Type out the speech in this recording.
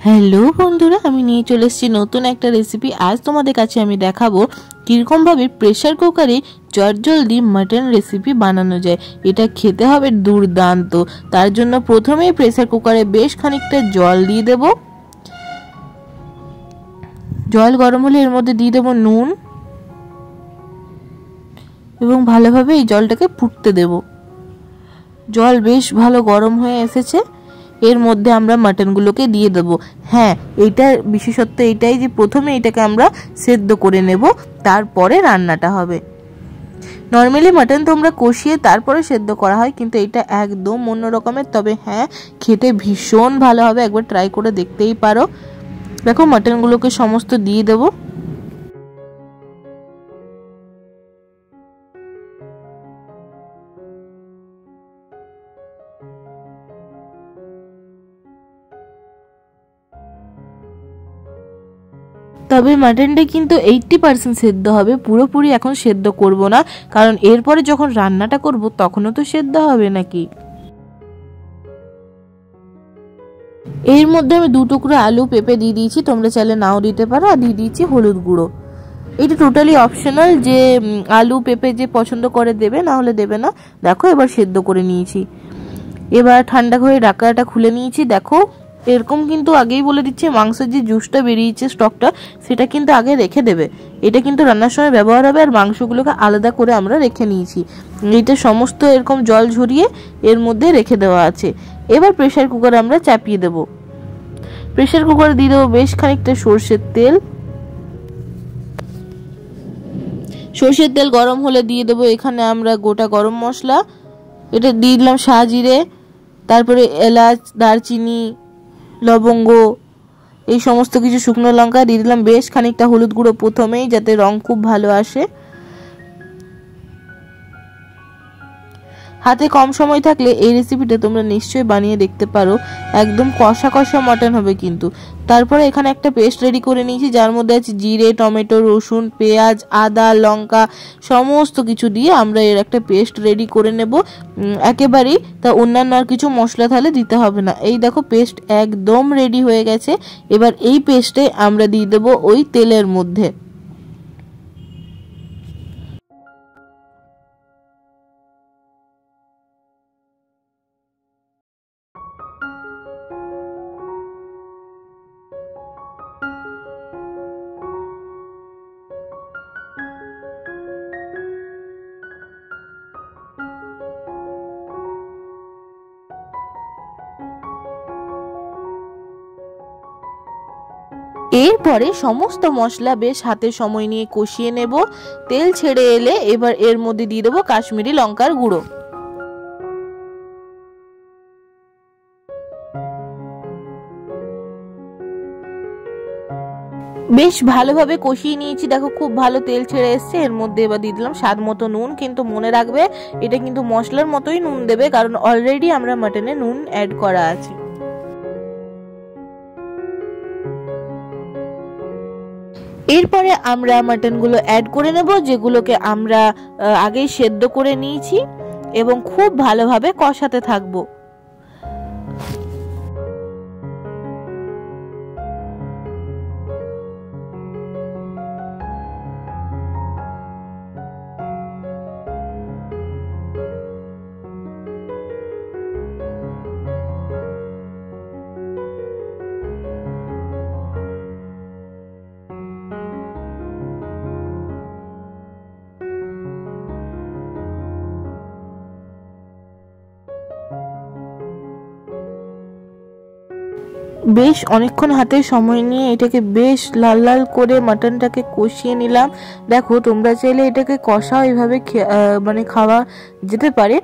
Hello বন্ধুরা, আমি নিয়ে চলে এসেছি নতুন একটা রেসিপি। আজ তোমাদের কাছে আমি দেখাবো কীরকমভাবে প্রেশার কুকারে চটজলদি মাটন রেসিপি বানানো যায়। এটা খেতে হবে দুর্দান্ত। তার জন্য প্রথমেই প্রেশার কুকারে বেশ খানিকটা জল দিয়ে দেব। জল গরম হলে এর মধ্যে দিয়ে দেবো নুন এবং ভালোভাবে এই জলটাকে ফুটতে দেব। জল বেশ ভালো গরম হয়ে এসেছে, এর মধ্যে আমরা মাটনগুলোকে দিয়ে দেবো। হ্যাঁ, এইটার বিশেষত্ব এটাই যে প্রথমে এটাকে আমরা সেদ্ধ করে নেব, তারপরে রান্নাটা হবে। নর্মালি মাটন তো আমরা কষিয়ে তারপরে সেদ্ধ করা হয়, কিন্তু এটা একদম অন্য রকমের। তবে হ্যাঁ, খেতে ভীষণ ভালো হবে, একবার ট্রাই করে দেখতেই পারো। দেখো মাটনগুলোকে সমস্ত দিয়ে দেবো। তবে মাটনটা কিন্তু 80% সেদ্ধ হবে, পুরোপুরি এখন সেদ্ধ করব না, কারণ এরপরে যখন রান্নাটা করব তখনও তো সেদ্ধ হবে নাকি। এর মধ্যে আমি 2 টুকরো আলু পেঁপে দিয়ে দিয়েছি, তোমরা চাইলে নাও দিতে পারো। আর দিয়ে দিয়েছি হলুদ গুঁড়ো। এটা টোটালি অপশনাল, যে আলু পেঁপে যে পছন্দ করে দেবে, না হলে দেবে না। দেখো এবার সেদ্ধ করে নিয়েছি। এবার ঠান্ডা করে ঢাকাটা খুলে নিয়েছি। দেখো এরকম, কিন্তু আগেই বলে দিচ্ছি, মাংসের যে জুসটা বেরিয়েছে, স্টকটা, সেটা কিন্তু আগে রেখে দেবে। এটা কিন্তু রান্নার সময় ব্যবহার হবে। আর মাংসগুলোকে আলাদা করে আমরা রেখে নিয়েছি। এটা সমস্ত এরকম জল ঝরিয়ে এর মধ্যে রেখে দেওয়া আছে। এবার প্রেশার কুকারে আমরা চাপিয়ে দেব। প্রেশার কুকারে দিয়ে দেবো বেশ খানিকটা সর্ষের তেল। সর্ষের তেল গরম হলে দিয়ে দেবো এখানে আমরা গোটা গরম মশলা। এটা দিয়ে দিলাম শাহজিরে, তারপরে এলাচ, দারচিনি, লবঙ্গ, এই সমস্ত কিছু, শুকনো লঙ্কা দিয়ে দিলাম। বেশ খানিকটা হলুদ গুঁড়ো প্রথমেই, যাতে রং খুব ভালো আসে। হাতে কম সময় থাকলে এই রেসিপিটা তোমরা নিশ্চয়ই বানিয়ে দেখতে পারো। একদম কষা কষা মটন হবে কিন্তু। তারপরে এখানে একটা পেস্ট রেডি করে নিয়েছি, যার মধ্যে আছে জিরে, টমেটো, রসুন, পেঁয়াজ, আদা, লঙ্কা, সমস্ত কিছু দিয়ে আমরা এর একটা পেস্ট রেডি করে নেব একেবারেই। তা অন্যান্য আর কিছু মশলা তাহলে দিতে হবে না। এই দেখো পেস্ট একদম রেডি হয়ে গেছে। এবার এই পেস্টে আমরা দিয়ে দেবো ওই তেলের মধ্যে। এরপরে সমস্ত মশলা বেশ হাতে সময় নিয়ে কষিয়ে নেব। তেল ছেড়ে এলে এবার এর মধ্যে দিয়ে দেবো কাশ্মীরি লঙ্কার গুঁড়ো। বেশ ভালোভাবে কষিয়ে নিয়েছি। দেখো খুব ভালো তেল ছেড়ে এসছে। এর মধ্যে এবার দিয়ে দিলাম স্বাদ মতো নুন। কিন্তু মনে রাখবে, এটা কিন্তু মশলার মতোই নুন দেবে, কারণ অলরেডি আমরা মাটনে নুন অ্যাড করা আছে। এরপরে আমরা মাটনগুলো অ্যাড করে নেব, যেগুলোকে আমরা আগেই সেদ্ধ করে নিয়েছি, এবং খুব ভালোভাবে কষাতে থাকবো। বেশ অনেকক্ষণ হাতে সময় নিয়ে এটাকে বেশ লাল লাল করে মাটনটাকে কষিয়ে নিলাম। দেখো তোমরা চাইলে এটাকে কষাও এভাবে মানে খাওয়া যেতে পারে।